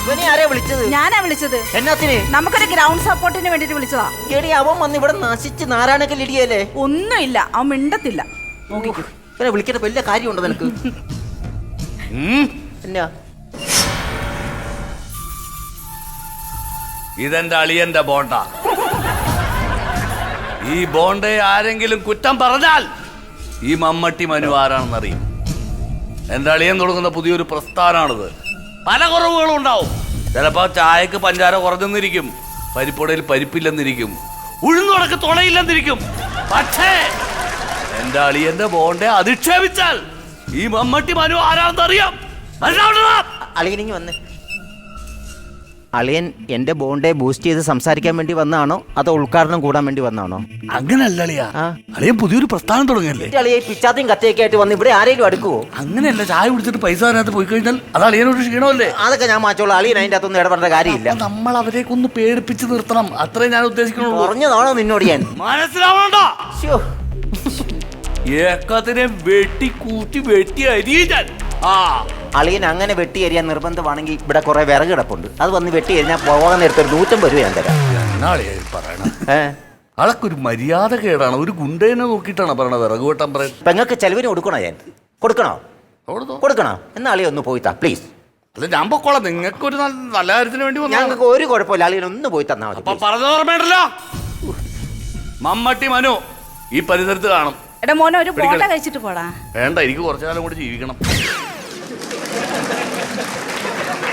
ഇവനെ ആരെയാ വിളിച്ചത്? ഞാനാ വിളിച്ചത്. എന്നാത്തിന്? നമുക്കൊരു ഗ്രൗണ്ട് സപ്പോർട്ടിന് വേണ്ടിട്ട് വിളിച്ചതാ. എടി അവൻ വന്ന് ഇവിടെ നശിച്ച് നാരായണക്കൽ ഇടിയല്ലേ. ഒന്നുമില്ല, അവൻ മിണ്ടത്തില്ല. നോക്കിക്കോ, ഇവനെ വിളിക്കേണ്ട വലിയ കാര്യമുണ്ടോ നിനക്ക്? എന്നാ ഇതെന്റെ അളിയന്റെ ബോണ്ട. ഈ ബോണ്ടയെ ആരെങ്കിലും കുറ്റം പറഞ്ഞാൽ ഈ മമ്മട്ടി മനു ആരാണെന്നറിയും. എന്റെ അളിയൻ തുടങ്ങുന്ന പുതിയൊരു പ്രസ്ഥാനമാണിത്. പല കുറവുകളും ഉണ്ടാവും. ചിലപ്പോ ചായക്ക് പഞ്ചാര കുറഞ്ഞെന്നിരിക്കും, പരിപ്പൊടയിൽ പരിപ്പില്ലെന്നിരിക്കും, ഉഴുന്നുടക്ക് തുണയില്ലെന്നിരിക്കും. പക്ഷേ എന്റെ അളിയന്റെ ബോണ്ടയെ അധിക്ഷേപിച്ചാൽ ഈ മമ്മട്ടി മനു ആരാണെന്നറിയാം. അളിയനിങ്ങി വന്നേ. അളിയൻ എന്റെ ബോണ്ടയെ ബൂസ്റ്റ് ചെയ്ത് സംസാരിക്കാൻ വേണ്ടി വന്നാണോ അതോ ഉദ്ഘാടനം കൂടാൻ വേണ്ടി വന്നാണോ? അങ്ങനല്ല അളിയാ, അളിയൻ പുതിയൊരു പ്രസ്ഥാനം തുടങ്ങിയല്ലേ. അളിയെ പിച്ചാത്തിയും കത്തയൊക്കെ ആയിട്ട് വന്ന് ഇവിടെ ആരെങ്കിലും അടുക്കുവോ? അങ്ങനെയല്ല, ചായ കുടിച്ചിട്ട് പൈസ അതിനകത്ത് പോയി കഴിഞ്ഞാൽ അത് അളിയനോട് ക്ഷീണമല്ലേ. അതൊക്കെ ഞാൻ മാറ്റോളൂ. അളിയൻ അതിന്റെ അകത്തൊന്നും ഇടപെടേണ്ട കാര്യമില്ല. നമ്മൾ അവരെയൊക്കെ ഒന്ന് പേടിപ്പിച്ച് നിർത്തണം, അത്രേ ഞാൻ ഉദ്ദേശിക്കുന്നുള്ളൂ. പറഞ്ഞതാണോ നിന്നോട് ഞാൻ? മനസ്സിലാവണോ? ഏക്കത്തിനെ വെട്ടി കൂട്ടി വെട്ടി അരിയാൻ. അളിയൻ അങ്ങനെ വെട്ടി എരിയാൻ നിർബന്ധമാണെങ്കിൽ ഇവിടെ കുറെ വിറക് കിടപ്പുണ്ട്, അത് വന്ന് വെട്ടി എരിഞ്ഞാൽ പോകാൻ നേരത്തെ ഒരു 150 രൂപ ഞാൻ തരാം. പറയണ അതൊക്കെ ഒരു മര്യാദ കേടാണ്. ഒരു ഗുണ്ടേനെ നോക്കിയിട്ടാണ് പറയണത് വിറക് വെട്ടാൻ പറയുന്നത്. പെങ്ങൾക്ക് ചെലവിന് കൊടുക്കണോ? ഞാൻ കൊടുക്കണോ? എന്നാ അളിയ ഒന്ന് പോയിത്താ പ്ലീസ്. അല്ല ഞാൻ പൊക്കോളാം, നിങ്ങൾക്ക് ഒരു നല്ല കാര്യത്തിന് വേണ്ടി. ഞങ്ങൾക്ക് ഒരു കുഴപ്പമില്ല, അളിയൻ ഒന്ന് പോയി തന്നാ മതി. പറഞ്ഞ ഓർമ്മയുണ്ടല്ലോ, മമ്മട്ടി മനു ഈ പരിസരത്ത് കാണും. എടാ മോനെ, ഒരു ബോണ്ട കഴിച്ചിട്ട് പോടാ. വേണ്ട, എനിക്ക് കുറച്ചു കാലം കൂടി ജീവിക്കണം.